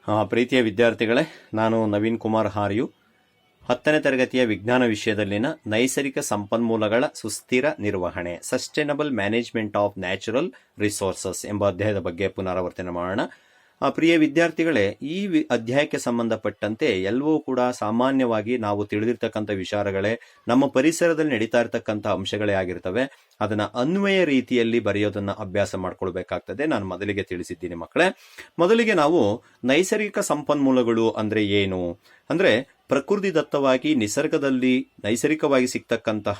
ಪ್ರೀತಿಯ ವಿದ್ಯಾರ್ಥಿಗಳೇ, ನಾನು ನವೀನ್ ಕುಮಾರ್ ಹಾರ್ಯು 10ನೇ ತರಗತಿಯ ವಿಜ್ಞಾನ ವಿಷಯದಲ್ಲಿನ ನೈಸರ್ಗಿಕ ಸಂಪನ್ಮೂಲಗಳ ಸುಸ್ಥಿರ ನಿರ್ವಹಣೆ sustainable management of natural resources ಎಂಬ ಅಧ್ಯಾಯದ ಬಗ್ಗೆ ಪುನರಾವರ್ತನೆ ಮಾಡೋಣ. ಪ್ರಿಯ ವಿದ್ಯಾರ್ಥಿಗಳೇ, ಈ ಅಧ್ಯಾಯಕ್ಕೆ ಸಂಬಂಧಪಟ್ಟಂತೆ ಎಲ್ಲವೂ ಕೂಡ ಸಾಮಾನ್ಯವಾಗಿ ನಾವು ತಿಳಿದಿರ್ತಕ್ಕಂಥ ವಿಚಾರಗಳೇ, ನಮ್ಮ ಪರಿಸರದಲ್ಲಿ ನಡೀತಾ ಇರತಕ್ಕಂಥ ಅಂಶಗಳೇ ಆಗಿರ್ತವೆ. ಅದನ್ನ ಅನ್ವಯ ರೀತಿಯಲ್ಲಿ ಬರೆಯೋದನ್ನ ಅಭ್ಯಾಸ ಮಾಡ್ಕೊಳ್ಬೇಕಾಗ್ತದೆ. ನಾನು ಮೊದಲಿಗೆ ತಿಳಿಸಿದ್ದೀನಿ ಮಕ್ಕಳೇ. ಮೊದಲಿಗೆ ನಾವು ನೈಸರ್ಗಿಕ ಸಂಪನ್ಮೂಲಗಳು ಅಂದ್ರೆ ಏನು ಅಂದ್ರೆ, ಪ್ರಕೃತಿ ದತ್ತವಾಗಿ ನಿಸರ್ಗದಲ್ಲಿ ನೈಸರ್ಗಿಕವಾಗಿ ಸಿಗ್ತಕ್ಕಂತಹ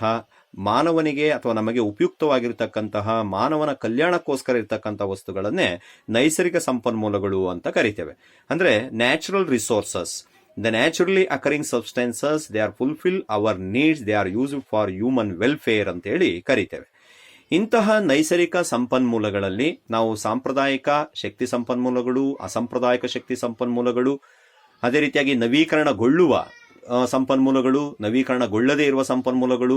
ಮಾನವನಿಗೆ ಅಥವಾ ನಮಗೆ ಉಪಯುಕ್ತವಾಗಿರ್ತಕ್ಕಂತಹ ಮಾನವನ ಕಲ್ಯಾಣಕ್ಕೋಸ್ಕರ ಇರ್ತಕ್ಕಂಥ ವಸ್ತುಗಳನ್ನೇ ನೈಸರ್ಗಿಕ ಸಂಪನ್ಮೂಲಗಳು ಅಂತ ಕರಿತೇವೆ. ಅಂದ್ರೆ natural resources, the naturally occurring substances, they are fulfil our needs, they are used for human welfare ಅಂತ ಹೇಳಿ ಕರಿತೇವೆ. ಇಂತಹ ನೈಸರ್ಗಿಕ ಸಂಪನ್ಮೂಲಗಳಲ್ಲಿ ನಾವು ಸಾಂಪ್ರದಾಯಿಕ ಶಕ್ತಿ ಸಂಪನ್ಮೂಲಗಳು, ಅಸಾಂಪ್ರದಾಯಿಕ ಶಕ್ತಿ ಸಂಪನ್ಮೂಲಗಳು, ಅದೇ ರೀತಿಯಾಗಿ ನವೀಕರಣಗೊಳ್ಳುವ ಸಂಪನ್ಮೂಲಗಳು, ನವೀಕರಣಗೊಳ್ಳದೇ ಇರುವ ಸಂಪನ್ಮೂಲಗಳು,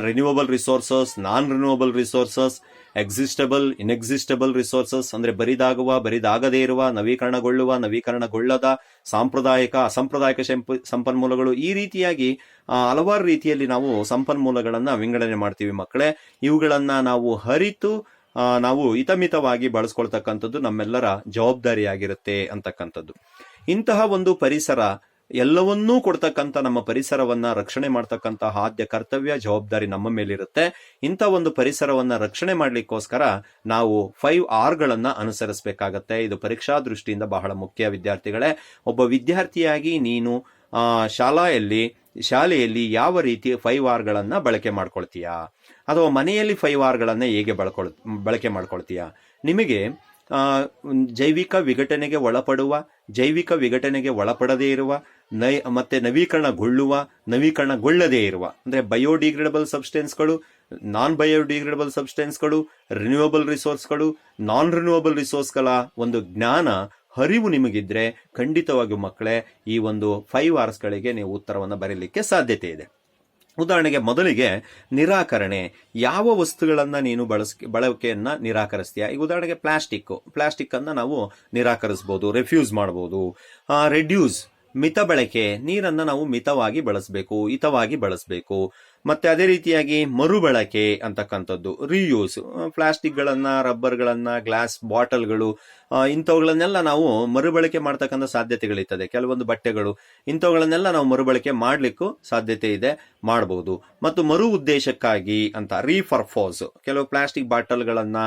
ರಿನ್ಯೂವಬಲ್ ರಿಸೋರ್ಸಸ್, ನಾನ್ ರಿನ್ಯೂವಬಲ್ ರಿಸೋರ್ಸಸ್, ಎಕ್ಸಿಸ್ಟಬಲ್, ಇನ್ಎಕ್ಸಿಸ್ಟಬಲ್ ರಿಸೋರ್ಸಸ್ ಅಂದ್ರೆ ಬರಿದಾಗುವ, ಬರಿದಾಗದೇ ಇರುವ, ನವೀಕರಣಗೊಳ್ಳುವ, ನವೀಕರಣಗೊಳ್ಳದ, ಸಾಂಪ್ರದಾಯಿಕ, ಅಸಾಂಪ್ರದಾಯಿಕ ಸಂಪನ್ಮೂಲಗಳು. ಈ ರೀತಿಯಾಗಿ ಹಲವಾರು ರೀತಿಯಲ್ಲಿ ನಾವು ಸಂಪನ್ಮೂಲಗಳನ್ನ ವಿಂಗಡಣೆ ಮಾಡ್ತೀವಿ ಮಕ್ಕಳೇ. ಇವುಗಳನ್ನ ನಾವು ಅರಿತು ನಾವು ಹಿತಮಿತವಾಗಿ ಬಳಸ್ಕೊಳ್ತಕ್ಕಂಥದ್ದು ನಮ್ಮೆಲ್ಲರ ಜವಾಬ್ದಾರಿಯಾಗಿರುತ್ತೆ ಅಂತಕ್ಕಂಥದ್ದು. ಇಂತಹ ಒಂದು ಪರಿಸರ ಎಲ್ಲವನ್ನೂ ಕೊಡ್ತಕ್ಕಂಥ ನಮ್ಮ ಪರಿಸರವನ್ನ ರಕ್ಷಣೆ ಮಾಡ್ತಕ್ಕಂಥ ಆದ್ಯ ಕರ್ತವ್ಯ, ಜವಾಬ್ದಾರಿ ನಮ್ಮ ಮೇಲಿರುತ್ತೆ. ಇಂಥ ಒಂದು ಪರಿಸರವನ್ನ ರಕ್ಷಣೆ ಮಾಡ್ಲಿಕ್ಕೋಸ್ಕರ ನಾವು 5R ಗಳನ್ನ ಅನುಸರಿಸಬೇಕಾಗತ್ತೆ. ಇದು ಪರೀಕ್ಷಾ ದೃಷ್ಟಿಯಿಂದ ಬಹಳ ಮುಖ್ಯ ವಿದ್ಯಾರ್ಥಿಗಳೇ. ಒಬ್ಬ ವಿದ್ಯಾರ್ಥಿಯಾಗಿ ನೀನು ಶಾಲೆಯಲ್ಲಿ ಯಾವ ರೀತಿ 5R ಗಳನ್ನ ಬಳಕೆ ಮಾಡ್ಕೊಳ್ತೀಯಾ, ಅಥವಾ ಮನೆಯಲ್ಲಿ 5R ಗಳನ್ನ ಹೇಗೆ ಬಳಕೆ ಮಾಡ್ಕೊಳ್ತೀಯಾ? ನಿಮಗೆ ಜೈವಿಕ ವಿಘಟನೆಗೆ ಒಳಪಡುವ, ಜೈವಿಕ ವಿಘಟನೆಗೆ ಒಳಪಡದೇ ಇರುವ, ಮತ್ತೆ ನವೀಕರಣಗೊಳ್ಳುವ, ನವೀಕರಣಗೊಳ್ಳದೇ ಇರುವ ಅಂದ್ರೆ ಬಯೋಡಿಗ್ರೇಡಬಲ್ ಸಬ್ಸ್ಟೆನ್ಸ್ಗಳು, ನಾನ್ ಬಯೋಡಿಗ್ರೇಡಬಲ್ ಸಬ್ಸ್ಟೆನ್ಸ್ಗಳು, ರಿನ್ಯೂವಬಲ್ ರಿಸೋರ್ಸ್ಗಳು, ನಾನ್ ರಿನ್ಯೂವಬಲ್ ರಿಸೋರ್ಸ್ಗಳ ಒಂದು ಜ್ಞಾನ ಅರಿವು ನಿಮಗಿದ್ರೆ ಖಂಡಿತವಾಗಿಯೂ ಮಕ್ಕಳೇ ಈ ಒಂದು 5Rs ಗಳಿಗೆ ನೀವು ಉತ್ತರವನ್ನು ಬರೀಲಿಕ್ಕೆ ಸಾಧ್ಯತೆ ಇದೆ. ಉದಾಹರಣೆಗೆ ಮೊದಲಿಗೆ ನಿರಾಕರಣೆ. ಯಾವ ವಸ್ತುಗಳನ್ನ ನೀನು ಬಳಕೆಯನ್ನ ನಿರಾಕರಿಸ್ತೀಯ? ಈಗ ಉದಾಹರಣೆಗೆ ಪ್ಲಾಸ್ಟಿಕ್ ಅನ್ನ ನಾವು ನಿರಾಕರಿಸಬಹುದು, ರೆಫ್ಯೂಸ್ ಮಾಡಬಹುದು. ರೆಡ್ಯೂಸ್, ಮಿತ ಬಳಕೆ, ನೀರನ್ನ ನಾವು ಮಿತವಾಗಿ ಬಳಸಬೇಕು, ಹಿತವಾಗಿ ಬಳಸಬೇಕು. ಮತ್ತೆ ಅದೇ ರೀತಿಯಾಗಿ ಮರುಬಳಕೆ ಅಂತಕ್ಕಂಥದ್ದು, ರಿಯೂಸ್, ಪ್ಲಾಸ್ಟಿಕ್ಗಳನ್ನ, ರಬ್ಬರ್ಗಳನ್ನ, ಗ್ಲಾಸ್ ಬಾಟಲ್ಗಳು, ಇಂಥವುಗಳನ್ನೆಲ್ಲ ನಾವು ಮರುಬಳಕೆ ಮಾಡ್ತಕ್ಕಂಥ ಸಾಧ್ಯತೆಗಳಿರ್ತದೆ. ಕೆಲವೊಂದು ಬಟ್ಟೆಗಳು ಇಂಥವುಗಳನ್ನೆಲ್ಲ ನಾವು ಮರುಬಳಕೆ ಮಾಡ್ಲಿಕ್ಕೂ ಸಾಧ್ಯತೆ ಇದೆ, ಮಾಡಬಹುದು. ಮತ್ತು ಮರು ಉದ್ದೇಶಕ್ಕಾಗಿ ಅಂತ ರೀಪರ್ಪೋಸ್, ಕೆಲವು ಪ್ಲಾಸ್ಟಿಕ್ ಬಾಟಲ್ಗಳನ್ನ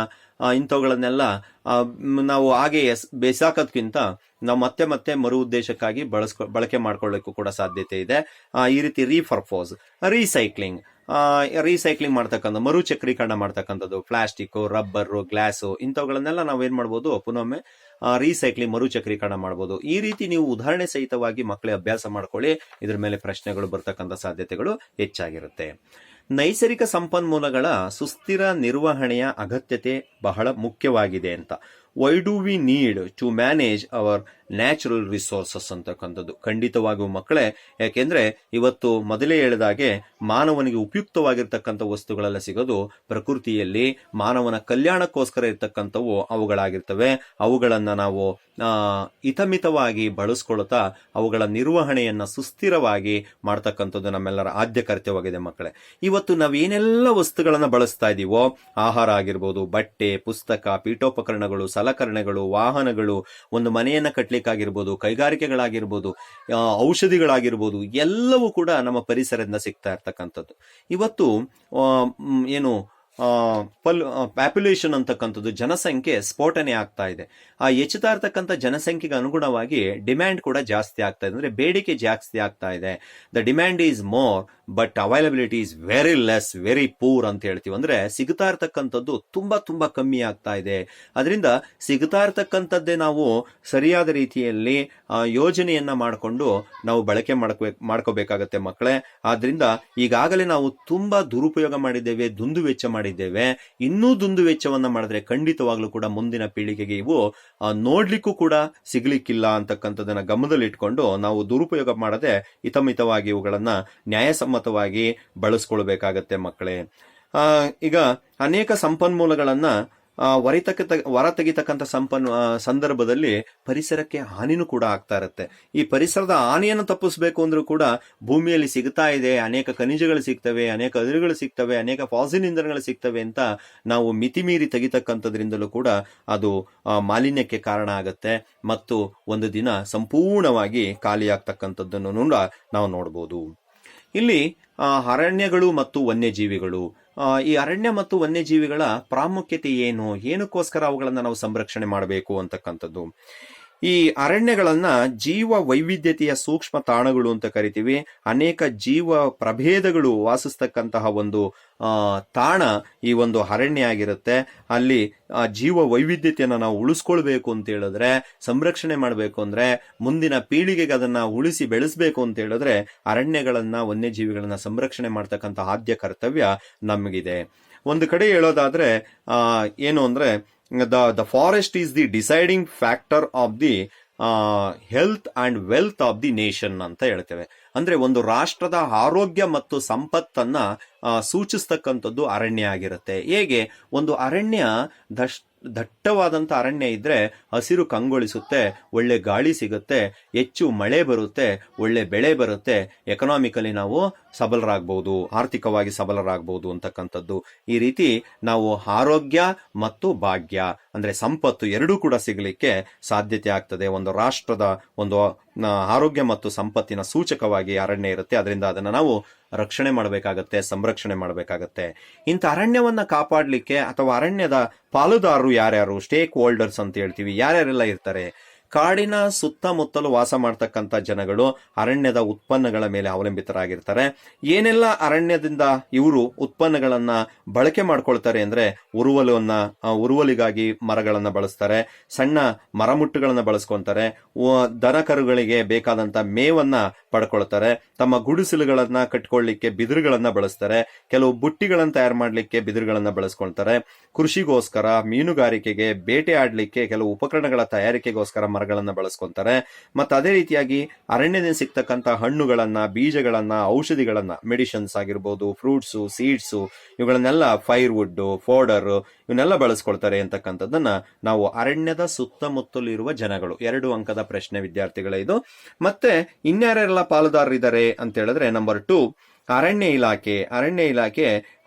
ಇಂಥವುಗಳನ್ನೆಲ್ಲ ನಾವು ಹಾಗೆ ಬೇಸಾಕೋದ್ಕಿಂತ ನಾವು ಮತ್ತೆ ಮರು ಉದ್ದೇಶಕ್ಕಾಗಿ ಬಳಕೆ ಮಾಡ್ಕೊಳ್ಳಿಕ್ಕೂ ಕೂಡ ಸಾಧ್ಯತೆ ಇದೆ. ಈ ರೀತಿ ರೀಪರ್ಪೋಸ್. ರೀಸೈಕ್ಲಿಂಗ್ ಮಾಡ್ತಕ್ಕಂಥ, ಮರುಚಕ್ರೀಕರಣ ಮಾಡ್ತಕ್ಕಂಥದ್ದು, ಪ್ಲಾಸ್ಟಿಕ್, ರಬ್ಬರ್, ಗ್ಲಾಸು ಇಂಥವುಗಳನ್ನೆಲ್ಲ ನಾವೇನ್ ಮಾಡ್ಬೋದು, ಪುನೊಮ್ಮೆ ರೀಸೈಕ್ಲಿಂಗ್, ಮರುಚಕ್ರೀಕರಣ ಮಾಡ್ಬೋದು. ಈ ರೀತಿ ನೀವು ಉದಾಹರಣೆ ಸಹಿತವಾಗಿ ಮಕ್ಕಳೇ ಅಭ್ಯಾಸ ಮಾಡ್ಕೊಳ್ಳಿ. ಇದ್ರ ಮೇಲೆ ಪ್ರಶ್ನೆಗಳು ಬರ್ತಕ್ಕಂಥ ಸಾಧ್ಯತೆಗಳು ಹೆಚ್ಚಾಗಿರುತ್ತೆ. ನೈಸರ್ಗಿಕ ಸಂಪನ್ಮೂಲಗಳ ಸುಸ್ಥಿರ ನಿರ್ವಹಣೆಯ ಅಗತ್ಯತೆ ಬಹಳ ಮುಖ್ಯವಾಗಿದೆ ಅಂತ. Why do we need to manage our natural resources ಅಂತಕ್ಕಂಥದ್ದು ಖಂಡಿತವಾಗಿಯೂ ಮಕ್ಕಳೇ. ಯಾಕೆಂದ್ರೆ ಇವತ್ತು ಮೊದಲೇ ಹೇಳಿದಾಗೆ ಮಾನವನಿಗೆ ಉಪಯುಕ್ತವಾಗಿರ್ತಕ್ಕಂಥ ವಸ್ತುಗಳೆಲ್ಲ ಸಿಗೋದು ಪ್ರಕೃತಿಯಲ್ಲಿ ಮಾನವನ ಕಲ್ಯಾಣಕ್ಕೋಸ್ಕರ ಇರ್ತಕ್ಕಂಥವು ಅವುಗಳಾಗಿರ್ತವೆ. ಅವುಗಳನ್ನ ನಾವು ಹಿತಮಿತವಾಗಿ ಬಳಸ್ಕೊಳ್ತಾ ಅವುಗಳ ನಿರ್ವಹಣೆಯನ್ನ ಸುಸ್ಥಿರವಾಗಿ ಮಾಡ್ತಕ್ಕಂಥದ್ದು ನಮ್ಮೆಲ್ಲರ ಆದ್ಯ ಕರ್ತವ್ಯವಾಗಿದೆ ಮಕ್ಕಳೇ. ಇವತ್ತು ನಾವೇನೆಲ್ಲ ವಸ್ತುಗಳನ್ನ ಬಳಸ್ತಾ ಇದೀವೋ, ಆಹಾರ ಆಗಿರ್ಬೋದು, ಬಟ್ಟೆ, ಪುಸ್ತಕ, ಪೀಠೋಪಕರಣಗಳು, ಸಲಕರಣೆಗಳು, ವಾಹನಗಳು, ಒಂದು ಮನೆಯನ್ನ ಕಟ್ಲಿಕ್ಕಾಗಿರ್ಬೋದು, ಕೈಗಾರಿಕೆಗಳಾಗಿರ್ಬೋದು, ಔಷಧಿಗಳಾಗಿರ್ಬೋದು, ಎಲ್ಲವೂ ಕೂಡ ನಮ್ಮ ಪರಿಸರದಿಂದ ಸಿಗ್ತಾ ಇರ್ತಕ್ಕಂಥದ್ದು. ಇವತ್ತು ಪಾಪ್ಯುಲೇಷನ್ ಅಂತಕ್ಕಂಥದ್ದು, ಜನಸಂಖ್ಯೆ ಸ್ಫೋಟನೆ ಆಗ್ತಾ ಇದೆ. ಆ ಹೆಚ್ಚುತ್ತಾ ಇರ್ತಕ್ಕಂಥ ಜನಸಂಖ್ಯೆಗೆ ಅನುಗುಣವಾಗಿ ಡಿಮ್ಯಾಂಡ್ ಕೂಡ ಜಾಸ್ತಿ ಆಗ್ತಾ ಇದೆ, ಅಂದ್ರೆ ಬೇಡಿಕೆ ಜಾಸ್ತಿ ಆಗ್ತಾ ಇದೆ. The demand is more but availability is very less, very poor ಅಂತ ಹೇಳ್ತೀವಿ. ಅಂದ್ರೆ ಸಿಗ್ತಾ ಇರ್ತಕ್ಕಂಥದ್ದು ತುಂಬಾ ಕಮ್ಮಿ ಆಗ್ತಾ ಇದೆ. ಅದರಿಂದ ಸಿಗ್ತಾ ಇರ್ತಕ್ಕಂಥದ್ದೇ ನಾವು ಸರಿಯಾದ ರೀತಿಯಲ್ಲಿ ಯೋಜನೆಯನ್ನ ಮಾಡಿಕೊಂಡು ನಾವು ಬಳಕೆ ಮಾಡ್ಕೋಬೇಕಾಗತ್ತೆ ಮಕ್ಕಳೇ. ಆದ್ರಿಂದ ಈಗಾಗಲೇ ನಾವು ತುಂಬಾ ದುರುಪಯೋಗ ಮಾಡಿದ್ದೇವೆ, ದುಂದು ವೆಚ್ಚ ಮಾಡಿದ್ದೇವೆ. ಇನ್ನೂ ದುಂದು ವೆಚ್ಚವನ್ನ ಮಾಡಿದ್ರೆ ಖಂಡಿತವಾಗ್ಲೂ ಕೂಡ ಮುಂದಿನ ಪೀಳಿಗೆಗೆ ಇವು ನೋಡ್ಲಿಕ್ಕೂ ಕೂಡ ಸಿಗ್ಲಿಕ್ಕಿಲ್ಲ ಅಂತಕ್ಕಂಥದ್ದನ್ನ ಗಮನದಲ್ಲಿಟ್ಕೊಂಡು ನಾವು ದುರುಪಯೋಗ ಮಾಡದೆ ಹಿತಮಿತವಾಗಿ ಇವುಗಳನ್ನ ನ್ಯಾಯಸಮ್ಮತವಾಗಿ ಬಳಸ್ಕೊಳ್ಬೇಕಾಗತ್ತೆ ಮಕ್ಕಳೇ. ಈಗ ಅನೇಕ ಸಂಪನ್ಮೂಲಗಳನ್ನ ಹೊರತೆಗಿತಕ್ಕಂಥ ಸಂದರ್ಭದಲ್ಲಿ ಪರಿಸರಕ್ಕೆ ಹಾನಿನೂ ಕೂಡ ಆಗ್ತಾ ಇರುತ್ತೆ. ಈ ಪರಿಸರದ ಹಾನಿಯನ್ನು ತಪ್ಪಿಸ್ಬೇಕು ಅಂದ್ರೂ ಕೂಡ ಭೂಮಿಯಲ್ಲಿ ಸಿಗ್ತಾ ಇದೆ, ಅನೇಕ ಖನಿಜಗಳು ಸಿಗ್ತವೆ, ಅನೇಕ ಅದಿರುಗಳು ಸಿಗ್ತವೆ, ಅನೇಕ ಫಾಸಿಲ್ ಇಂಧನಗಳು ಸಿಗ್ತವೆ ಅಂತ ನಾವು ಮಿತಿಮೀರಿ ತೆಗಿತಕ್ಕಂಥದ್ರಿಂದಲೂ ಕೂಡ ಅದು ಮಾಲಿನ್ಯಕ್ಕೆ ಕಾರಣ ಆಗುತ್ತೆ ಮತ್ತು ಒಂದು ದಿನ ಸಂಪೂರ್ಣವಾಗಿ ಖಾಲಿಯಾಗ್ತಕ್ಕಂಥದ್ದನ್ನು ನಾವು ನೋಡ್ಬೋದು. ಇಲ್ಲಿ ಅರಣ್ಯಗಳು ಮತ್ತು ವನ್ಯಜೀವಿಗಳು, ಈ ಅರಣ್ಯ ಮತ್ತು ವನ್ಯಜೀವಿಗಳ ಪ್ರಾಮುಖ್ಯತೆ ಏನು, ಏನಕ್ಕೋಸ್ಕರ ಅವುಗಳನ್ನ ನಾವು ಸಂರಕ್ಷಣೆ ಮಾಡಬೇಕು ಅಂತಕ್ಕಂಥದ್ದು. ಈ ಅರಣ್ಯಗಳನ್ನ ಜೀವ ವೈವಿಧ್ಯತೆಯ ಸೂಕ್ಷ್ಮ ತಾಣಗಳು ಅಂತ ಕರಿತೀವಿ. ಅನೇಕ ಜೀವ ಪ್ರಭೇದಗಳು ವಾಸಿಸ್ತಕ್ಕಂತಹ ಒಂದು ತಾಣ ಈ ಒಂದು ಅರಣ್ಯ ಆಗಿರುತ್ತೆ. ಅಲ್ಲಿ ಜೀವ ವೈವಿಧ್ಯತೆಯನ್ನು ನಾವು ಉಳಿಸ್ಕೊಳ್ಬೇಕು ಅಂತ ಹೇಳಿದ್ರೆ, ಸಂರಕ್ಷಣೆ ಮಾಡಬೇಕು ಅಂದ್ರೆ, ಮುಂದಿನ ಪೀಳಿಗೆಗೆ ಅದನ್ನ ಉಳಿಸಿ ಬೆಳೆಸಬೇಕು ಅಂತ ಹೇಳಿದ್ರೆ ಅರಣ್ಯಗಳನ್ನ ವನ್ಯಜೀವಿಗಳನ್ನ ಸಂರಕ್ಷಣೆ ಮಾಡ್ತಕ್ಕಂಥ ಆದ್ಯ ಕರ್ತವ್ಯ ನಮಗಿದೆ. ಒಂದು ಕಡೆ ಹೇಳೋದಾದ್ರೆ ಏನು ಅಂದ್ರೆ, the forest is the deciding factor of the health and wealth of the nation ಅಂತ ಹೇಳ್ತೇವೆ. ಅಂದ್ರೆ ಒಂದು ರಾಷ್ಟ್ರದ ಆರೋಗ್ಯ ಮತ್ತು ಸಂಪತ್ತನ್ನ ಸೂಚಿಸ್ತಕ್ಕಂಥದ್ದು ಅರಣ್ಯ ಆಗಿರುತ್ತೆ. ಹೇಗೆ ಒಂದು ಅರಣ್ಯ ದಟ್ಟವಾದಂಥ ಅರಣ್ಯ ಇದ್ರೆ ಹಸಿರು ಕಂಗೊಳಿಸುತ್ತೆ, ಒಳ್ಳೆ ಗಾಳಿ ಸಿಗುತ್ತೆ, ಹೆಚ್ಚು ಮಳೆ ಬರುತ್ತೆ, ಒಳ್ಳೆ ಬೆಳೆ ಬರುತ್ತೆ, ಎಕನಾಮಿಕಲಿ ನಾವು ಸಬಲರಾಗಬಹುದು, ಆರ್ಥಿಕವಾಗಿ ಸಬಲರಾಗಬಹುದು ಅಂತಕ್ಕಂಥದ್ದು. ಈ ರೀತಿ ನಾವು ಆರೋಗ್ಯ ಮತ್ತು ಭಾಗ್ಯ ಅಂದ್ರೆ ಸಂಪತ್ತು ಎರಡೂ ಕೂಡ ಸಿಗಲಿಕ್ಕೆ ಸಾಧ್ಯತೆ ಆಗ್ತದೆ. ಒಂದು ರಾಷ್ಟ್ರದ ಒಂದು ಆರೋಗ್ಯ ಮತ್ತು ಸಂಪತ್ತಿನ ಸೂಚಕವಾಗಿ ಅರಣ್ಯ ಇರುತ್ತೆ. ಅದರಿಂದ ಅದನ್ನ ನಾವು ರಕ್ಷಣೆ ಮಾಡಬೇಕಾಗತ್ತೆ, ಸಂರಕ್ಷಣೆ ಮಾಡಬೇಕಾಗತ್ತೆ. ಇಂಥ ಅರಣ್ಯವನ್ನ ಕಾಪಾಡಲಿಕ್ಕೆ ಅಥವಾ ಅರಣ್ಯದ ಪಾಲುದಾರರು ಯಾರ್ಯಾರು, ಸ್ಟೇಕ್ ಹೋಲ್ಡರ್ಸ್ ಅಂತ ಹೇಳ್ತೀವಿ, ಯಾರ್ಯಾರೆಲ್ಲ ಇರ್ತಾರೆ. ಕಾಡಿನ ಸುತ್ತಮುತ್ತಲು ವಾಸ ಮಾಡ್ತಕ್ಕಂಥ ಜನಗಳು ಅರಣ್ಯದ ಉತ್ಪನ್ನಗಳ ಮೇಲೆ ಅವಲಂಬಿತರಾಗಿರ್ತಾರೆ. ಏನೆಲ್ಲ ಅರಣ್ಯದಿಂದ ಇವರು ಉತ್ಪನ್ನಗಳನ್ನ ಬಳಕೆ ಮಾಡ್ಕೊಳ್ತಾರೆ ಅಂದ್ರೆ, ಉರುವಲಿಗಾಗಿ ಮರಗಳನ್ನ ಬಳಸ್ತಾರೆ, ಸಣ್ಣ ಮರಮುಟ್ಟುಗಳನ್ನ ಬಳಸ್ಕೊಂತಾರೆ, ದನ ಕರುಗಳಿಗೆ ಬೇಕಾದಂತ ಮೇವನ್ನ ಪಡ್ಕೊಳ್ತಾರೆ, ತಮ್ಮ ಗುಡಿಸಲುಗಳನ್ನ ಕಟ್ಕೊಳ್ಳಿಕ್ಕೆ ಬಿದಿರುಗಳನ್ನ ಬಳಸ್ತಾರೆ, ಕೆಲವು ಬುಟ್ಟಿಗಳನ್ನ ತಯಾರು ಮಾಡ್ಲಿಕ್ಕೆ ಬಿದಿರುಗಳನ್ನ ಬಳಸ್ಕೊಳ್ತಾರೆ, ಕೃಷಿಗೋಸ್ಕರ, ಮೀನುಗಾರಿಕೆಗೆ, ಬೇಟೆ ಆಡ್ಲಿಕ್ಕೆ, ಕೆಲವು ಉಪಕರಣಗಳ ತಯಾರಿಕೆಗೋಸ್ಕರ ಮರಗಳನ್ನ ಬಳಸ್ಕೊಂತಾರೆ. ಮತ್ತೆ ಅದೇ ರೀತಿಯಾಗಿ ಅರಣ್ಯದಿಂದ ಸಿಗ್ತಕ್ಕಂಥ ಹಣ್ಣುಗಳನ್ನ, ಬೀಜಗಳನ್ನ, ಔಷಧಿಗಳನ್ನ, ಮೆಡಿಸಿನ್ಸ್ ಆಗಿರ್ಬೋದು, ಫ್ರೂಟ್ಸು, ಸೀಡ್ಸು, ಇವುಗಳನ್ನೆಲ್ಲ ಫೈರ್ವುಡ್, ಫೋಡರ್ ಇವನ್ನೆಲ್ಲ ಬಳಸ್ಕೊಳ್ತಾರೆ ಅಂತಕ್ಕಂಥದ್ದನ್ನ ನಾವು ಅರಣ್ಯದ ಸುತ್ತಮುತ್ತಲಿರುವ ಜನಗಳು. 2 ಅಂಕದ ಪ್ರಶ್ನೆ ವಿದ್ಯಾರ್ಥಿಗಳೇ ಇದು. ಮತ್ತೆ ಇನ್ಯಾರೆಲ್ಲ ಪಾಲುದಾರರಿದ್ದಾರೆ ಅಂತ ಹೇಳಿದ್ರೆ, ನಂಬರ್ 2 ಅರಣ್ಯ ಇಲಾಖೆ. ಅರಣ್ಯ ಇಲಾಖೆ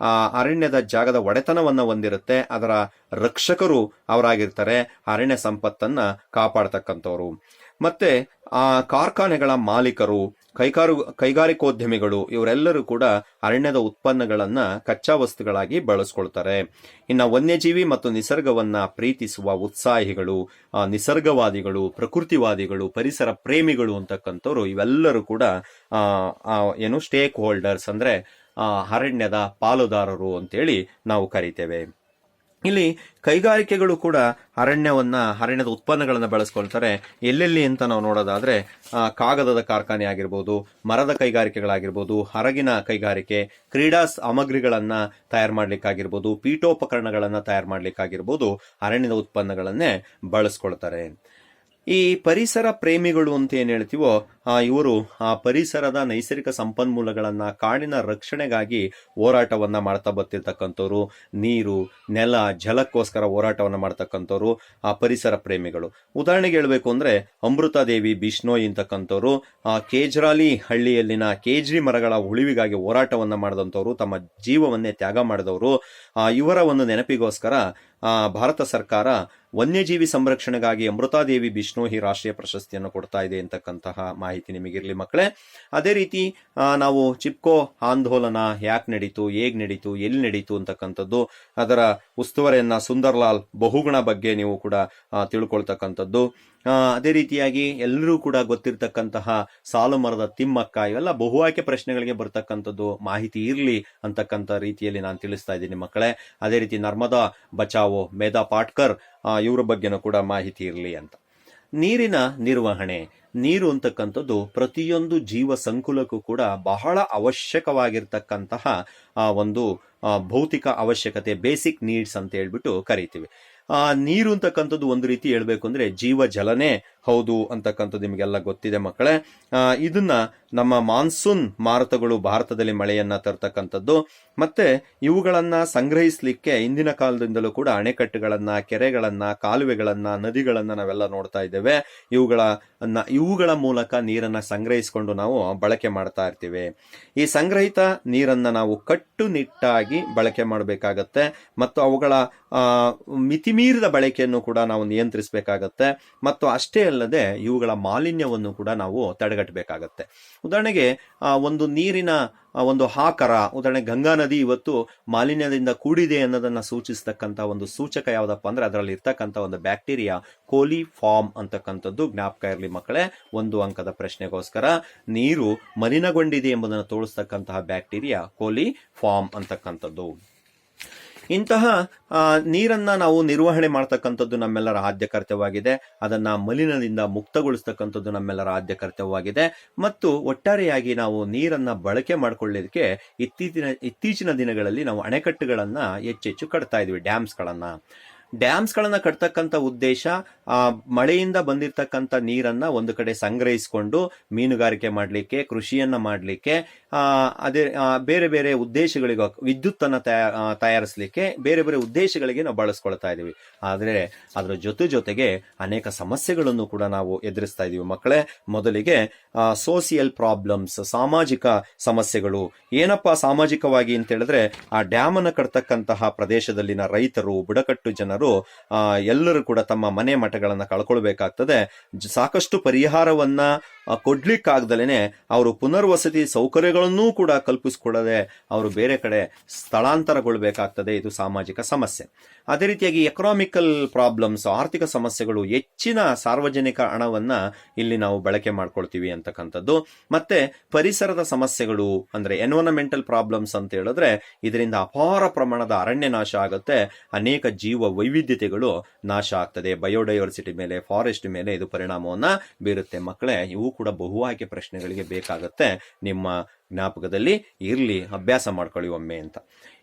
ಅರಣ್ಯದ ಜಾಗದ ಒಡೆತನವನ್ನ ಹೊಂದಿರುತ್ತೆ, ಅದರ ರಕ್ಷಕರು ಅವರಾಗಿರ್ತಾರೆ, ಅರಣ್ಯ ಸಂಪತ್ತನ್ನ ಕಾಪಾಡ್ತಕ್ಕಂಥವ್ರು. ಮತ್ತೆ ಕಾರ್ಖಾನೆಗಳ ಮಾಲೀಕರು, ಕೈಗಾರಿಕೋದ್ಯಮಿಗಳು, ಇವರೆಲ್ಲರೂ ಕೂಡ ಅರಣ್ಯದ ಉತ್ಪನ್ನಗಳನ್ನ ಕಚ್ಚಾ ವಸ್ತುಗಳಾಗಿ ಬಳಸ್ಕೊಳ್ತಾರೆ. ಇನ್ನು ವನ್ಯಜೀವಿ ಮತ್ತು ನಿಸರ್ಗವನ್ನ ಪ್ರೀತಿಸುವ ಉತ್ಸಾಹಿಗಳು, ನಿಸರ್ಗವಾದಿಗಳು, ಪ್ರಕೃತಿವಾದಿಗಳು, ಪರಿಸರ ಪ್ರೇಮಿಗಳು ಅಂತಕ್ಕಂಥವ್ರು ಇವೆಲ್ಲರೂ ಕೂಡ ಏನು ಸ್ಟೇಕ್ ಹೋಲ್ಡರ್ಸ್ ಅಂದ್ರೆ ಅರಣ್ಯದ ಪಾಲುದಾರರು ಅಂತೇಳಿ ನಾವು ಕರಿತೇವೆ. ಇಲ್ಲಿ ಕೈಗಾರಿಕೆಗಳು ಕೂಡ ಅರಣ್ಯದ ಉತ್ಪನ್ನಗಳನ್ನ ಬಳಸ್ಕೊಳ್ತಾರೆ. ಎಲ್ಲೆಲ್ಲಿ ಅಂತ ನಾವು ನೋಡೋದಾದ್ರೆ, ಕಾಗದದ ಕಾರ್ಖಾನೆ ಆಗಿರ್ಬೋದು, ಮರದ ಕೈಗಾರಿಕೆಗಳಾಗಿರ್ಬೋದು, ಹರಗಿನ ಕೈಗಾರಿಕೆ, ಕ್ರೀಡಾ ಸಾಮಗ್ರಿಗಳನ್ನ ತಯಾರು ಮಾಡ್ಲಿಕ್ಕಾಗಿರ್ಬೋದು, ಪೀಠೋಪಕರಣಗಳನ್ನ ತಯಾರು ಮಾಡ್ಲಿಕ್ಕಾಗಿರ್ಬೋದು, ಅರಣ್ಯದ ಉತ್ಪನ್ನಗಳನ್ನೇ ಬಳಸ್ಕೊಳ್ತಾರೆ. ಈ ಪರಿಸರ ಪ್ರೇಮಿಗಳು ಅಂತ ಏನ್ ಹೇಳ್ತೀವೋ ಇವರು ಆ ಪರಿಸರದ ನೈಸರ್ಗಿಕ ಸಂಪನ್ಮೂಲಗಳನ್ನ, ಕಾಡಿನ ರಕ್ಷಣೆಗಾಗಿ ಹೋರಾಟವನ್ನ ಮಾಡ್ತಾ ಬರ್ತಿರ್ತಕ್ಕಂಥವ್ರು, ನೀರು, ನೆಲ, ಜಲಕ್ಕೋಸ್ಕರ ಹೋರಾಟವನ್ನ ಮಾಡ್ತಕ್ಕಂಥವ್ರು ಆ ಪರಿಸರ ಪ್ರೇಮಿಗಳು. ಉದಾಹರಣೆಗೆ ಹೇಳ್ಬೇಕು ಅಂದ್ರೆ, ಅಮೃತಾದೇವಿ ಬಿಷ್ಣೋಯ್ ಅಂತಕ್ಕಂಥವ್ರು ಕೇಜ್ರಾಲಿ ಹಳ್ಳಿಯಲ್ಲಿನ ಕೇಜ್ರಿ ಮರಗಳ ಉಳಿವಿಗಾಗಿ ಹೋರಾಟವನ್ನ ಮಾಡಿದಂಥವ್ರು, ತಮ್ಮ ಜೀವವನ್ನೇ ತ್ಯಾಗ ಮಾಡಿದವರು. ಇವರ ಒಂದು ನೆನಪಿಗೋಸ್ಕರ ಭಾರತ ಸರ್ಕಾರ ವನ್ಯಜೀವಿ ಸಂರಕ್ಷಣೆಗಾಗಿ ಅಮೃತಾದೇವಿ ಬಿಷ್ಣೋಹಿ ರಾಷ್ಟ್ರೀಯ ಪ್ರಶಸ್ತಿಯನ್ನು ಕೊಡ್ತಾ ಇದೆ ಅಂತಕ್ಕಂತಹ ಮಾಹಿತಿ ನಿಮಗಿರ್ಲಿ ಮಕ್ಕಳೇ. ಅದೇ ರೀತಿ ನಾವು ಚಿಪ್ಕೋ ಆಂದೋಲನ ಯಾಕೆ ನಡೀತು, ಹೇಗ್ ನಡೀತು, ಎಲ್ಲಿ ನಡೀತು ಅಂತಕ್ಕಂಥದ್ದು, ಅದರ ಉಸ್ತುವಾರಿಯನ್ನ ಸುಂದರ್ಲಾಲ್ ಬಹುಗುಣ ಬಗ್ಗೆ ನೀವು ಕೂಡ ತಿಳ್ಕೊಳ್ತಕ್ಕಂಥದ್ದು. ಅದೇ ರೀತಿಯಾಗಿ ಎಲ್ಲರೂ ಕೂಡ ಗೊತ್ತಿರ್ತಕ್ಕಂತಹ ಸಾಲು ಮರದ ತಿಮ್ಮಕ್ಕ, ಇವೆಲ್ಲ ಬಹು ಆಯ್ಕೆ ಪ್ರಶ್ನೆಗಳಿಗೆ ಬರ್ತಕ್ಕಂಥದ್ದು, ಮಾಹಿತಿ ಇರಲಿ ಅಂತಕ್ಕಂಥ ರೀತಿಯಲ್ಲಿ ನಾನು ತಿಳಿಸ್ತಾ ಇದ್ದೀನಿ ಮಕ್ಕಳೇ. ಅದೇ ರೀತಿ ನರ್ಮದಾ ಬಚಾವೋ, ಮೇಧಾ ಪಾಟ್ಕರ್ ಇವರ ಬಗ್ಗೆನೂ ಕೂಡ ಮಾಹಿತಿ ಇರಲಿ ಅಂತ. ನೀರಿನ ನಿರ್ವಹಣೆ. ನೀರು ಅಂತಕ್ಕಂಥದ್ದು ಪ್ರತಿಯೊಂದು ಜೀವ ಸಂಕುಲಕ್ಕೂ ಕೂಡ ಬಹಳ ಅವಶ್ಯಕವಾಗಿರ್ತಕ್ಕಂತಹ ಒಂದು ಭೌತಿಕ ಅವಶ್ಯಕತೆ, ಬೇಸಿಕ್ ನೀಡ್ಸ್ ಅಂತ ಹೇಳ್ಬಿಟ್ಟು ಕರಿತೀವಿ. ನೀರು ಅಂತಕ್ಕಂಥದ್ದು ಒಂದು ರೀತಿ ಹೇಳ್ಬೇಕು ಅಂದ್ರೆ ಜೀವ ಜಲನೇ ಹೌದು ಅಂತಕ್ಕಂಥದ್ದು ನಿಮಗೆಲ್ಲ ಗೊತ್ತಿದೆ ಮಕ್ಕಳೇ. ಇದನ್ನ ನಮ್ಮ ಮಾನ್ಸೂನ್ ಮಾರುತಗಳು ಭಾರತದಲ್ಲಿ ಮಳೆಯನ್ನ ತರ್ತಕ್ಕಂಥದ್ದು. ಮತ್ತೆ ಇವುಗಳನ್ನ ಸಂಗ್ರಹಿಸಲಿಕ್ಕೆ ಇಂದಿನ ಕಾಲದಿಂದಲೂ ಕೂಡ ಅಣೆಕಟ್ಟುಗಳನ್ನ, ಕೆರೆಗಳನ್ನ, ಕಾಲುವೆಗಳನ್ನ, ನದಿಗಳನ್ನ ನಾವೆಲ್ಲ ನೋಡ್ತಾ ಇದ್ದೇವೆ. ಇವುಗಳ ಮೂಲಕ ನೀರನ್ನ ಸಂಗ್ರಹಿಸಿಕೊಂಡು ನಾವು ಬಳಕೆ ಮಾಡ್ತಾ ಇರ್ತೀವಿ. ಈ ಸಂಗ್ರಹಿತ ನೀರನ್ನ ನಾವು ಕಟ್ಟುನಿಟ್ಟಾಗಿ ಬಳಕೆ ಮಾಡಬೇಕಾಗತ್ತೆ ಮತ್ತು ಅವುಗಳ ಮಿತಿಮೀರಿದ ಬಳಕೆಯನ್ನು ಕೂಡ ನಾವು ನಿಯಂತ್ರಿಸಬೇಕಾಗತ್ತೆ. ಮತ್ತು ಅಷ್ಟೇ ಅಲ್ಲದೆ ಇವುಗಳ ಮಾಲಿನ್ಯವನ್ನು ಕೂಡ ನಾವು ತಡೆಗಟ್ಟಬೇಕಾಗತ್ತೆ. ಉದಾಹರಣೆಗೆ ಒಂದು ನೀರಿನ ಒಂದು ಆಕಾರ, ಉದಾಹರಣೆ ಗಂಗಾ ನದಿ ಇವತ್ತು ಮಾಲಿನ್ಯದಿಂದ ಕೂಡಿದೆ ಅನ್ನೋದನ್ನ ಸೂಚಿಸ್ತಕ್ಕಂಥ ಒಂದು ಸೂಚಕ ಯಾವ್ದಪ್ಪ ಅಂದ್ರೆ ಅದರಲ್ಲಿ ಇರ್ತಕ್ಕಂಥ ಒಂದು ಬ್ಯಾಕ್ಟೀರಿಯಾ ಕೋಲಿಫಾರ್ಮ್ ಅಂತಕ್ಕಂಥದ್ದು. ಜ್ಞಾಪಕ ಇರಲಿ ಮಕ್ಕಳೇ, 1 ಅಂಕದ ಪ್ರಶ್ನೆಗೋಸ್ಕರ ನೀರು ಮಲಿನಗೊಂಡಿದೆ ಎಂಬುದನ್ನು ತೋರಿಸ್ತಕ್ಕಂತಹ ಬ್ಯಾಕ್ಟೀರಿಯಾ ಕೋಲಿಫಾರ್ಮ್ ಅಂತಕ್ಕಂಥದ್ದು. ಇಂತಹ ನೀರನ್ನ ನಾವು ನಿರ್ವಹಣೆ ಮಾಡ್ತಕ್ಕಂಥದ್ದು ನಮ್ಮೆಲ್ಲರ ಆದ್ಯ ಕರ್ತವ್ಯವಾಗಿದೆ. ಅದನ್ನ ಮಲಿನದಿಂದ ಮುಕ್ತಗೊಳಿಸ್ತಕ್ಕಂಥದ್ದು ನಮ್ಮೆಲ್ಲರ ಆದ್ಯ ಕರ್ತವ್ಯವಾಗಿದೆ. ಮತ್ತು ಒಟ್ಟಾರೆಯಾಗಿ ನಾವು ನೀರನ್ನ ಬಳಕೆ ಮಾಡ್ಕೊಳ್ಳೋದಕ್ಕೆ ಇತ್ತೀಚಿನ ದಿನಗಳಲ್ಲಿ ನಾವು ಅಣೆಕಟ್ಟುಗಳನ್ನ ಹೆಚ್ಚೆಚ್ಚು ಕಟ್ತಾ ಇದೀವಿ, ಡ್ಯಾಮ್ಸ್ಗಳನ್ನ ಕಟ್ತಕ್ಕಂಥ ಉದ್ದೇಶ ಮಳೆಯಿಂದ ಬಂದಿರತಕ್ಕಂಥ ನೀರನ್ನ ಒಂದು ಕಡೆ ಸಂಗ್ರಹಿಸಿಕೊಂಡು ಮೀನುಗಾರಿಕೆ ಮಾಡಲಿಕ್ಕೆ, ಕೃಷಿಯನ್ನ ಮಾಡಲಿಕ್ಕೆ, ಅದೇ ಬೇರೆ ಬೇರೆ ಉದ್ದೇಶಗಳಿಗೆ, ವಿದ್ಯುತ್ತನ್ನು ತಯಾರಿಸಲಿಕ್ಕೆ, ಬೇರೆ ಬೇರೆ ಉದ್ದೇಶಗಳಿಗೆ ನಾವು ಬಳಸ್ಕೊಳ್ತಾ ಇದೀವಿ. ಆದರೆ ಅದರ ಜೊತೆಗೆ ಅನೇಕ ಸಮಸ್ಯೆಗಳನ್ನು ಕೂಡ ನಾವು ಎದುರಿಸ್ತಾ ಇದೀವಿ ಮಕ್ಕಳೇ. ಮೊದಲಿಗೆ ಸೋಷಿಯಲ್ ಪ್ರಾಬ್ಲಮ್ಸ್, ಸಾಮಾಜಿಕ ಸಮಸ್ಯೆಗಳು. ಏನಪ್ಪಾ ಸಾಮಾಜಿಕವಾಗಿ ಅಂತ ಹೇಳಿದ್ರೆ, ಆ ಡ್ಯಾಮ್ ಅನ್ನು ಕಟ್ತಕ್ಕಂತಹ ಪ್ರದೇಶದಲ್ಲಿನ ರೈತರು, ಬುಡಕಟ್ಟು ಜನರು ಎಲ್ಲರೂ ಕೂಡ ತಮ್ಮ ಮನೆ ಮಠಗಳನ್ನ ಕಳ್ಕೊಳ್ಬೇಕಾಗ್ತದೆ. ಸಾಕಷ್ಟು ಪರಿಹಾರವನ್ನ ಕೊಡ್ಲಿಕ್ಕಾಗ್ದಲೇನೆ ಅವರು ಪುನರ್ವಸತಿ ಸೌಕರ್ಯಗಳನ್ನೂ ಕೂಡ ಕಲ್ಪಿಸಿಕೊಳ್ಳದೆ ಅವರು ಬೇರೆ ಕಡೆ ಸ್ಥಳಾಂತರಗೊಳ್ಬೇಕಾಗ್ತದೆ. ಇದು ಸಾಮಾಜಿಕ ಸಮಸ್ಯೆ. ಅದೇ ರೀತಿಯಾಗಿ ಎಕನಾಮಿಕಲ್ ಪ್ರಾಬ್ಲಮ್ಸ್, ಆರ್ಥಿಕ ಸಮಸ್ಯೆಗಳು. ಹೆಚ್ಚಿನ ಸಾರ್ವಜನಿಕ ಹಣವನ್ನ ಇಲ್ಲಿ ನಾವು ಬಳಕೆ ಮಾಡ್ಕೊಳ್ತೀವಿ ಅಂತಕ್ಕಂಥದ್ದು. ಮತ್ತೆ ಪರಿಸರದ ಸಮಸ್ಯೆಗಳು ಅಂದ್ರೆ ಎನ್ವೈರನ್ಮೆಂಟಲ್ ಪ್ರಾಬ್ಲಮ್ಸ್ ಅಂತ ಹೇಳಿದ್ರೆ, ಇದರಿಂದ ಅಪಾರ ಪ್ರಮಾಣದ ಅರಣ್ಯ ನಾಶ ಆಗುತ್ತೆ, ಅನೇಕ ಜೀವ ವೈವಿಧ್ಯತೆಗಳು ನಾಶ ಆಗ್ತದೆ, ಬಯೋಡೈವರ್ಸಿಟಿ ಮೇಲೆ, ಫಾರೆಸ್ಟ್ ಮೇಲೆ ಇದು ಪರಿಣಾಮವನ್ನ ಬೀರುತ್ತೆ ಮಕ್ಕಳೇ. ಇವು ಕೂಡ ಬಹು ಆಯ್ಕೆ ಪ್ರಶ್ನೆಗಳಿಗೆ ಬೇಕಾಗತ್ತೆ. ನಿಮ್ಮ ಜ್ಞಾಪಕದಲ್ಲಿ ಇರ್ಲಿ, ಅಭ್ಯಾಸ ಮಾಡ್ಕೊಳ್ಳಿ ಒಮ್ಮೆ ಅಂತ.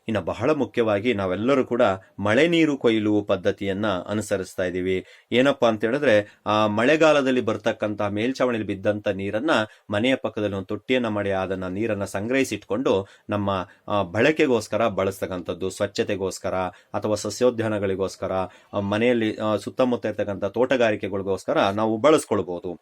ಇನ್ನು ಬಹಳ ಮುಖ್ಯವಾಗಿ ನಾವೆಲ್ಲರೂ ಕೂಡ ಮಳೆ ನೀರು ಕೊಯ್ಲು ಪದ್ಧತಿಯನ್ನ ಅನುಸರಿಸ್ತಾ ಇದ್ದೀವಿ. ಏನಪ್ಪಾ ಅಂತ ಹೇಳಿದ್ರೆ, ಆ ಮಳೆಗಾಲದಲ್ಲಿ ಬರ್ತಕ್ಕಂತಹ ಮೇಲ್ಛಾವಣಿಯಲ್ಲಿ ಬಿದ್ದಂತ ನೀರನ್ನ ಮನೆಯ ಪಕ್ಕದಲ್ಲಿ ಒಂದು ತೊಟ್ಟಿಯನ್ನ ಮಾಡಿ ಅದನ್ನ ನೀರನ್ನ ಸಂಗ್ರಹಿಸಿಟ್ಕೊಂಡು ನಮ್ಮ ಬಳಕೆಗೋಸ್ಕರ ಬಳಸ್ತಕ್ಕಂಥದ್ದು, ಸ್ವಚ್ಛತೆಗೋಸ್ಕರ ಅಥವಾ ಸಸ್ಯೋದ್ಯಾನಗಳಿಗೋಸ್ಕರ, ಮನೆಯಲ್ಲಿ ಸುತ್ತಮುತ್ತ ಇರ್ತಕ್ಕಂಥ ತೋಟಗಾರಿಕೆಗಳಿಗೋಸ್ಕರ ನಾವು ಬಳಸ್ಕೊಳ್ಬಹುದು.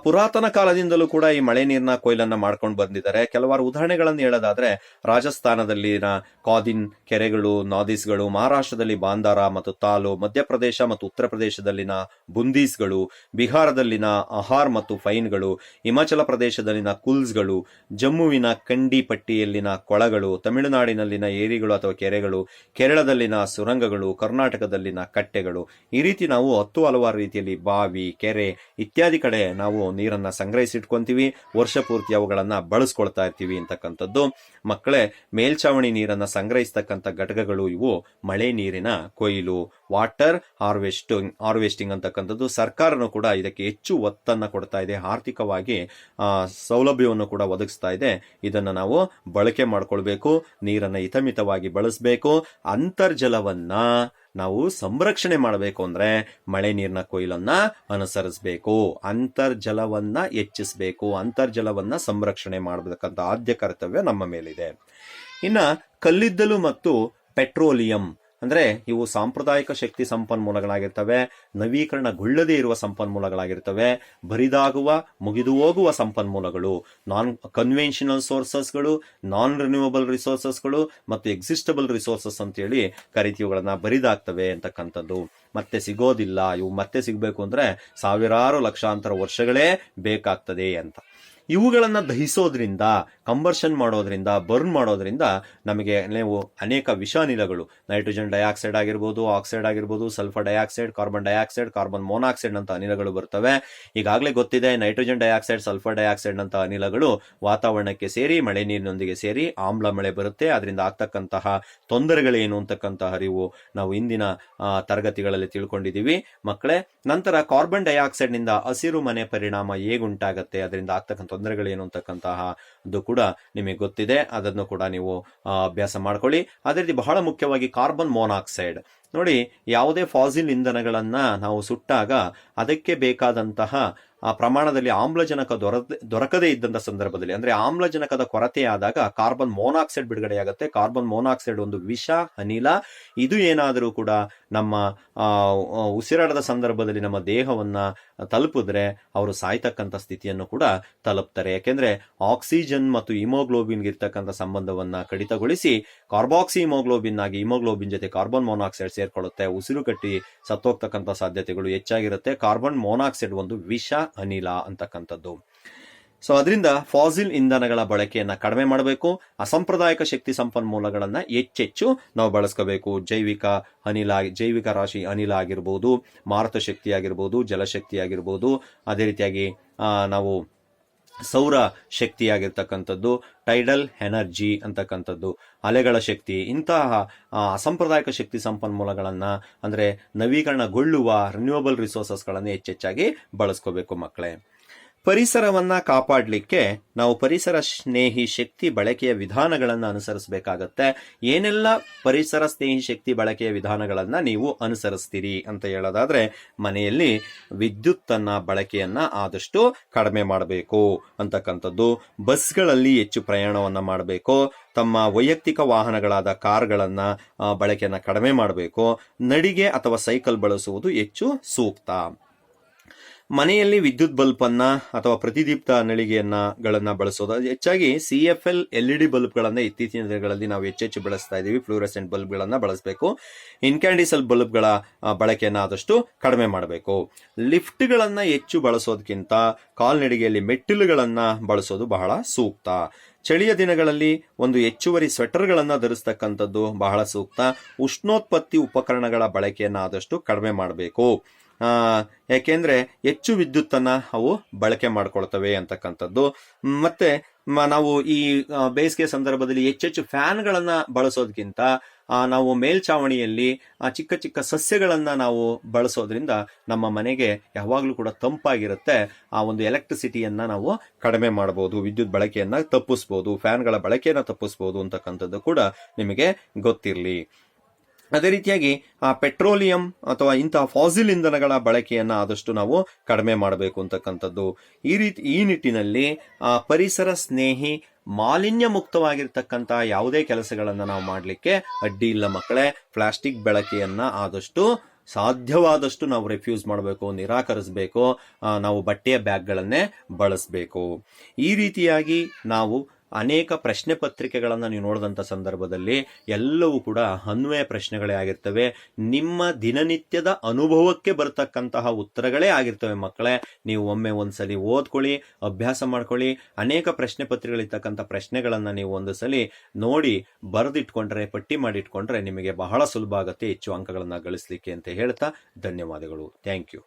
ಪುರಾತನ ಕಾಲದಿಂದಲೂ ಕೂಡ ಈ ಮಳೆ ನೀರಿನ ಕೊಯ್ಲನ್ನ ಮಾಡ್ಕೊಂಡು ಬಂದಿದ್ದಾರೆ. ಕೆಲವಾರು ಉದಾಹರಣೆಗಳನ್ನು ಹೇಳೋದಾದ್ರೆ, ರಾಜಸ್ಥಾನದಲ್ಲಿನ ಕಾದಿನ್ ಕೆರೆಗಳು, ನಾದಿಸ್ಗಳು, ಮಹಾರಾಷ್ಟ್ರದಲ್ಲಿ ಬಾಂದಾರ ಮತ್ತು ತಾಲು, ಮಧ್ಯಪ್ರದೇಶ ಮತ್ತು ಉತ್ತರ ಪ್ರದೇಶದಲ್ಲಿನ ಬುಂದೀಸ್ಗಳು, ಬಿಹಾರದಲ್ಲಿನ ಅಹಾರ್ ಮತ್ತು ಫೈನ್ಗಳು, ಹಿಮಾಚಲ ಪ್ರದೇಶದಲ್ಲಿನ ಕುಲ್ಸ್ಗಳು, ಜಮ್ಮುವಿನ ಕಂಡಿ ಪಟ್ಟಿಯಲ್ಲಿನ ಕೊಳಗಳು, ತಮಿಳುನಾಡಿನಲ್ಲಿನ ಏರಿಗಳು ಅಥವಾ ಕೆರೆಗಳು, ಕೇರಳದಲ್ಲಿನ ಸುರಂಗಗಳು, ಕರ್ನಾಟಕದಲ್ಲಿನ ಕಟ್ಟೆಗಳು. ಈ ರೀತಿ ನಾವು ಹಲವಾರು ರೀತಿಯಲ್ಲಿ ಬಾವಿ, ಕೆರೆ ಇತ್ಯಾದಿ ಕಡೆ ನಾವು ನೀರನ್ನ ಸಂಗ್ರಹಿಸಿಟ್ಕೊಂತೀವಿ. ವರ್ಷ ಪೂರ್ತಿ ಅವುಗಳನ್ನ ಬಳಸ್ಕೊಳ್ತಾ ಇರ್ತೀವಿ ಅಂತಕ್ಕಂಥದ್ದು ಮಕ್ಕಳೇ. ಮೇಲ್ಛಾವಣಿ ನೀರನ್ನ ಸಂಗ್ರಹಿಸ್ತಕ್ಕಂಥ ಘಟಕಗಳು ಇವು ಮಳೆ ನೀರಿನ ಕೊಯ್ಲು, ವಾಟರ್ ಹಾರ್ವೆಸ್ಟಿಂಗ್ ಅಂತಕ್ಕಂಥದ್ದು. ಸರ್ಕಾರನು ಕೂಡ ಇದಕ್ಕೆ ಹೆಚ್ಚು ಒತ್ತನ್ನ ಕೊಡ್ತಾ ಇದೆ, ಆರ್ಥಿಕವಾಗಿ ಸೌಲಭ್ಯವನ್ನು ಕೂಡ ಒದಗಿಸ್ತಾ ಇದೆ. ಇದನ್ನ ನಾವು ಬಳಕೆ ಮಾಡ್ಕೊಳ್ಬೇಕು, ನೀರನ್ನ ಹಿತಮಿತವಾಗಿ ಬಳಸಬೇಕು. ಅಂತರ್ಜಲವನ್ನ ನಾವು ಸಂರಕ್ಷಣೆ ಮಾಡಬೇಕು ಅಂದ್ರೆ ಮಳೆ ನೀರಿನ ಕೊಯ್ಲನ್ನ ಅನುಸರಿಸಬೇಕು, ಅಂತರ್ಜಲವನ್ನ ಹೆಚ್ಚಿಸಬೇಕು, ಅಂತರ್ಜಲವನ್ನ ಸಂರಕ್ಷಣೆ ಮಾಡಬೇಕಂತ ಆದ್ಯ ಕರ್ತವ್ಯ ನಮ್ಮ ಮೇಲಿದೆ. ಇನ್ನ ಕಲ್ಲಿದ್ದಲು ಮತ್ತು ಪೆಟ್ರೋಲಿಯಂ ಅಂದ್ರೆ ಇವು ಸಾಂಪ್ರದಾಯಿಕ ಶಕ್ತಿ ಸಂಪನ್ಮೂಲಗಳಾಗಿರ್ತವೆ, ನವೀಕರಣಗೊಳ್ಳದೇ ಇರುವ ಸಂಪನ್ಮೂಲಗಳಾಗಿರ್ತವೆ, ಬರಿದಾಗುವ, ಮುಗಿದು ಹೋಗುವ ಸಂಪನ್ಮೂಲಗಳು, ನಾನ್ ಕನ್ವೆನ್ಷನಲ್ ಸೋರ್ಸಸ್ಗಳು, ನಾನ್ ರಿನ್ಯೂವಬಲ್ ರಿಸೋರ್ಸಸ್ಗಳು ಮತ್ತು ಎಕ್ಸಿಸ್ಟಬಲ್ ರಿಸೋರ್ಸಸ್ ಅಂತೇಳಿ ಕರಿತೀವುಗಳನ್ನ ಬರಿದಾಗ್ತವೆ ಅಂತಕ್ಕಂಥದ್ದು. ಮತ್ತೆ ಸಿಗೋದಿಲ್ಲ, ಇವು ಮತ್ತೆ ಸಿಗಬೇಕು ಅಂದ್ರೆ ಸಾವಿರಾರು ಲಕ್ಷಾಂತರ ವರ್ಷಗಳೇ ಬೇಕಾಗ್ತದೆ ಅಂತ. ಇವುಗಳನ್ನ ದಹಿಸೋದ್ರಿಂದ, ಕಂಬರ್ಷನ್ ಮಾಡೋದ್ರಿಂದ, ಬರ್ನ್ ಮಾಡೋದ್ರಿಂದ ನಮಗೆ ನೀವು ಅನೇಕ ವಿಷಾನಿಲಗಳು, ನೈಟ್ರೋಜನ್ ಡೈಆಕ್ಸೈಡ್ ಆಗಿರ್ಬೋದು, ಆಕ್ಸೈಡ್ ಆಗಿರ್ಬೋದು, sulphur dioxide, carbon dioxide, carbon monoxide ಅಂತ ಅನಿಲಗಳು ಬರ್ತವೆ. ಈಗಾಗಲೇ ಗೊತ್ತಿದೆ, ನೈಟ್ರೋಜನ್ ಡೈಆಕ್ಸೈಡ್, ಸಲ್ಫರ್ ಡೈಆಕ್ಸೈಡ್ ಅಂತ ಅನಿಲಗಳು ವಾತಾವರಣಕ್ಕೆ ಸೇರಿ ಮಳೆ ನೀರಿನೊಂದಿಗೆ ಸೇರಿ ಆಮ್ಲ ಮಳೆ ಬರುತ್ತೆ. ಅದರಿಂದ ಆಗ್ತಕ್ಕಂತಹ ತೊಂದರೆಗಳೇನು ಅಂತಕ್ಕಂತಹ ಅರಿವು ನಾವು ಇಂದಿನ ತರಗತಿಗಳಲ್ಲಿ ತಿಳ್ಕೊಂಡಿದೀವಿ ಮಕ್ಕಳೇ. ನಂತರ ಕಾರ್ಬನ್ ಡೈಆಕ್ಸೈಡ್ ನಿಂದ ಹಸಿರು ಮನೆ ಪರಿಣಾಮ ಹೇಗುಂಟಾಗತ್ತೆ, ಅದರಿಂದ ಆಗ್ತಕ್ಕಂಥ ತೊಂದರೆಗಳೇನು ಅಂತಕ್ಕಂತಹ ಅದು ಕೂಡ ನಿಮಗೆ ಗೊತ್ತಿದೆ. ಅದನ್ನು ಕೂಡ ನೀವು ಅಭ್ಯಾಸ ಮಾಡ್ಕೊಳ್ಳಿ. ಅದೇ ರೀತಿ ಬಹಳ ಮುಖ್ಯವಾಗಿ ಕಾರ್ಬನ್ ಮೊನಾಕ್ಸೈಡ್ ನೋಡಿ, ಯಾವುದೇ ಫಾಸಿಲ್ ಇಂಧನಗಳನ್ನ ನಾವು ಸುಟ್ಟಾಗ ಅದಕ್ಕೆ ಬೇಕಾದಂತಹ ಆ ಪ್ರಮಾಣದಲ್ಲಿ ಆಮ್ಲಜನಕ ದೊರಕದೇ ಇದ್ದಂತ ಸಂದರ್ಭದಲ್ಲಿ, ಅಂದ್ರೆ ಆಮ್ಲಜನಕದ ಕೊರತೆ ಆದಾಗ ಕಾರ್ಬನ್ ಮೊನಾಕ್ಸೈಡ್ ಬಿಡುಗಡೆಯಾಗುತ್ತೆ. ಕಾರ್ಬನ್ ಮೊನಾಕ್ಸೈಡ್ ಒಂದು ವಿಷ ಅನಿಲ. ಇದು ಏನಾದರೂ ಕೂಡ ನಮ್ಮ ಉಸಿರಾಟದ ಸಂದರ್ಭದಲ್ಲಿ ನಮ್ಮ ದೇಹವನ್ನ ತಲುಪಿದ್ರೆ ಅವರು ಸಾಯ್ತಕ್ಕಂಥ ಸ್ಥಿತಿಯನ್ನು ಕೂಡ ತಲುಪ್ತಾರೆ. ಯಾಕೆಂದ್ರೆ ಆಕ್ಸಿಜನ್ ಮತ್ತು ಹಿಮೋಗ್ಲೋಬಿನ್ ಇರ್ತಕ್ಕಂಥ ಸಂಬಂಧವನ್ನ ಕಡಿತಗೊಳಿಸಿ ಕಾರ್ಬಾಕ್ಸಿ ಹಿಮೋಗ್ಲೋಬಿನ್ ಆಗಿ ಹಿಮೋಗ್ಲೋಬಿನ್ ಜೊತೆ ಕಾರ್ಬನ್ ಮೊನಾಕ್ಸೈಡ್ ಸೇರ್ಕೊಳ್ಳುತ್ತೆ. ಉಸಿರು ಕಟ್ಟಿ ಸತ್ತೋಗ್ತಕ್ಕಂಥ ಸಾಧ್ಯತೆಗಳು ಹೆಚ್ಚಾಗಿರುತ್ತೆ. ಕಾರ್ಬನ್ ಮೊನಾಕ್ಸೈಡ್ ಒಂದು ವಿಷ ಅನಿಲ ಅಂತಕ್ಕಂಥದ್ದು. ಸೊ ಅದರಿಂದ ಫಾಸಿಲ್ ಇಂಧನಗಳ ಬಳಕೆಯನ್ನ ಕಡಿಮೆ ಮಾಡಬೇಕು. ಅಸಾಂಪ್ರದಾಯಿಕ ಶಕ್ತಿ ಸಂಪನ್ಮೂಲಗಳನ್ನ ಹೆಚ್ಚೆಚ್ಚು ನಾವು ಬಳಸ್ಕೋಬೇಕು. ಜೈವಿಕ ರಾಶಿ ಅನಿಲ ಆಗಿರ್ಬೋದು, ಮಾರುತ ಶಕ್ತಿ ಆಗಿರ್ಬೋದು, ಜಲಶಕ್ತಿ ಆಗಿರ್ಬೋದು, ಅದೇ ರೀತಿಯಾಗಿ ನಾವು ಸೌರ ಶಕ್ತಿ ಆಗಿರ್ತಕ್ಕಂಥದ್ದು, ಟೈಡಲ್ ಎನರ್ಜಿ ಅಂತಕ್ಕಂಥದ್ದು, ಅಲೆಗಳ ಶಕ್ತಿ, ಇಂತಹ ಅಸಾಂಪ್ರದಾಯಿಕ ಶಕ್ತಿ ಸಂಪನ್ಮೂಲಗಳನ್ನ ಅಂದ್ರೆ ನವೀಕರಣಗೊಳ್ಳುವ ರಿನ್ಯೂವಬಲ್ ರಿಸೋರ್ಸಸ್ಗಳನ್ನು ಹೆಚ್ಚೆಚ್ಚಾಗಿ ಬಳಸ್ಕೋಬೇಕು ಮಕ್ಕಳೇ. ಪರಿಸರವನ್ನ ಕಾಪಾಡಲಿಕ್ಕೆ ನಾವು ಪರಿಸರ ಸ್ನೇಹಿ ಶಕ್ತಿ ಬಳಕೆಯ ವಿಧಾನಗಳನ್ನು ಅನುಸರಿಸಬೇಕಾಗತ್ತೆ. ಏನೆಲ್ಲ ಪರಿಸರ ಸ್ನೇಹಿ ಶಕ್ತಿ ಬಳಕೆಯ ವಿಧಾನಗಳನ್ನ ನೀವು ಅನುಸರಿಸ್ತೀರಿ ಅಂತ ಹೇಳೋದಾದ್ರೆ, ಮನೆಯಲ್ಲಿ ವಿದ್ಯುತ್ತನ್ನ ಬಳಕೆಯನ್ನ ಆದಷ್ಟು ಕಡಿಮೆ ಮಾಡಬೇಕು ಅಂತಕ್ಕಂಥದ್ದು, ಬಸ್ಗಳಲ್ಲಿ ಹೆಚ್ಚು ಪ್ರಯಾಣವನ್ನ ಮಾಡಬೇಕು, ತಮ್ಮ ವೈಯಕ್ತಿಕ ವಾಹನಗಳಾದ ಕಾರ್ಗಳನ್ನ ಬಳಕೆಯನ್ನ ಕಡಿಮೆ ಮಾಡಬೇಕು, ನಡಿಗೆ ಅಥವಾ ಸೈಕಲ್ ಬಳಸುವುದು ಹೆಚ್ಚು ಸೂಕ್ತ. ಮನೆಯಲ್ಲಿ ವಿದ್ಯುತ್ ಬಲ್ಬ್ ಅನ್ನ ಅಥವಾ ಪ್ರತಿದೀಪ್ತ ನಳಿಗೆಗಳನ್ನ ಬಳಸೋದು ಹೆಚ್ಚಾಗಿ CFL LED ಬಲ್ಬ್ಗಳನ್ನ ಇತ್ತೀಚಿನ ದಿನಗಳಲ್ಲಿ ನಾವು ಹೆಚ್ಚೆಚ್ಚು ಬಳಸ್ತಾ ಇದೀವಿ. ಫ್ಲೂರೆಸೆಂಟ್ ಬಲ್ಬ್ಗಳನ್ನ ಬಳಸಬೇಕು. ಇನ್ಕ್ಯಾಂಡಿಸಲ್ ಬಲ್ಬ್ಗಳ ಬಳಕೆಯನ್ನ ಆದಷ್ಟು ಕಡಿಮೆ ಮಾಡಬೇಕು. ಲಿಫ್ಟ್ಗಳನ್ನ ಹೆಚ್ಚು ಬಳಸೋದಕ್ಕಿಂತ ಕಾಲ್ನಡಿಗೆಯಲ್ಲಿ ಮೆಟ್ಟಿಲುಗಳನ್ನ ಬಳಸೋದು ಬಹಳ ಸೂಕ್ತ. ಚಳಿಯ ದಿನಗಳಲ್ಲಿ ಒಂದು ಹೆಚ್ಚುವರಿ ಸ್ವೆಟರ್ಗಳನ್ನ ಧರಿಸ್ತಕ್ಕಂಥದ್ದು ಬಹಳ ಸೂಕ್ತ. ಉಷ್ಣೋತ್ಪತ್ತಿ ಉಪಕರಣಗಳ ಬಳಕೆಯನ್ನ ಆದಷ್ಟು ಕಡಿಮೆ ಮಾಡಬೇಕು. ಯಾಕೆಂದ್ರೆ ಹೆಚ್ಚು ವಿದ್ಯುತ್ತನ್ನ ಅವು ಬಳಕೆ ಮಾಡ್ಕೊಳ್ತವೆ ಅಂತಕ್ಕಂಥದ್ದು. ಮತ್ತೆ ನಾವು ಈ ಬೇಸಿಗೆ ಸಂದರ್ಭದಲ್ಲಿ ಹೆಚ್ಚೆಚ್ಚು ಫ್ಯಾನ್ಗಳನ್ನ ಬಳಸೋದಕ್ಕಿಂತ ನಾವು ಮೇಲ್ಛಾವಣಿಯಲ್ಲಿ ಚಿಕ್ಕ ಚಿಕ್ಕ ಸಸ್ಯಗಳನ್ನ ನಾವು ಬಳಸೋದ್ರಿಂದ ನಮ್ಮ ಮನೆಗೆ ಯಾವಾಗಲೂ ಕೂಡ ತಂಪಾಗಿರುತ್ತೆ. ಆ ಒಂದು ಎಲೆಕ್ಟ್ರಿಸಿಟಿಯನ್ನ ನಾವು ಕಡಿಮೆ ಮಾಡಬಹುದು, ವಿದ್ಯುತ್ ಬಳಕೆಯನ್ನ ತಪ್ಪಿಸ್ಬೋದು, ಫ್ಯಾನ್ಗಳ ಬಳಕೆಯನ್ನ ತಪ್ಪಿಸ್ಬೋದು ಅಂತಕ್ಕಂಥದ್ದು ಕೂಡ ನಿಮಗೆ ಗೊತ್ತಿರಲಿ. ಅದೇ ರೀತಿಯಾಗಿ ಪೆಟ್ರೋಲಿಯಂ ಅಥವಾ ಇಂತಹ ಫಾಸಿಲ್ ಇಂಧನಗಳ ಬಳಕೆಯನ್ನ ಆದಷ್ಟು ನಾವು ಕಡಿಮೆ ಮಾಡಬೇಕು ಅಂತಕ್ಕಂಥದ್ದು. ಈ ನಿಟ್ಟಿನಲ್ಲಿ ಪರಿಸರ ಸ್ನೇಹಿ ಮಾಲಿನ್ಯ ಮುಕ್ತವಾಗಿರ್ತಕ್ಕಂಥ ಯಾವುದೇ ಕೆಲಸಗಳನ್ನ ನಾವು ಮಾಡಲಿಕ್ಕೆ ಅಡ್ಡಿ ಇಲ್ಲ ಮಕ್ಕಳೇ. ಪ್ಲಾಸ್ಟಿಕ್ ಬಳಕೆಯನ್ನ ಆದಷ್ಟು ಸಾಧ್ಯವಾದಷ್ಟು ನಾವು ರೆಫ್ಯೂಸ್ ಮಾಡಬೇಕು, ನಿರಾಕರಿಸಬೇಕು. ನಾವು ಬಟ್ಟೆಯ ಬ್ಯಾಗ್ಗಳನ್ನೇ ಬಳಸಬೇಕು. ಈ ರೀತಿಯಾಗಿ ನಾವು ಅನೇಕ ಪ್ರಶ್ನೆ ಪತ್ರಿಕೆಗಳನ್ನು ನೀವು ನೋಡಿದಂಥ ಸಂದರ್ಭದಲ್ಲಿ ಎಲ್ಲವೂ ಕೂಡ ಅನ್ವಯ ಪ್ರಶ್ನೆಗಳೇ ಆಗಿರ್ತವೆ. ನಿಮ್ಮ ದಿನನಿತ್ಯದ ಅನುಭವಕ್ಕೆ ಬರ್ತಕ್ಕಂತಹ ಉತ್ತರಗಳೇ ಆಗಿರ್ತವೆ ಮಕ್ಕಳೇ. ನೀವು ಒಮ್ಮೆ ಒಂದ್ಸಲಿ ಓದ್ಕೊಳ್ಳಿ, ಅಭ್ಯಾಸ ಮಾಡ್ಕೊಳ್ಳಿ. ಅನೇಕ ಪ್ರಶ್ನೆ ಪತ್ರಿಕೆಗಳಿರ್ತಕ್ಕಂಥ ಪ್ರಶ್ನೆಗಳನ್ನು ನೀವು ಒಂದು ಸಲಿ ನೋಡಿ ಬರೆದಿಟ್ಕೊಂಡ್ರೆ, ಪಟ್ಟಿ ಮಾಡಿಟ್ಕೊಂಡ್ರೆ ನಿಮಗೆ ಬಹಳ ಸುಲಭ ಆಗುತ್ತೆ ಹೆಚ್ಚು ಅಂಕಗಳನ್ನು ಗಳಿಸಲಿಕ್ಕೆ ಅಂತ ಹೇಳ್ತಾ ಧನ್ಯವಾದಗಳು. Thank you.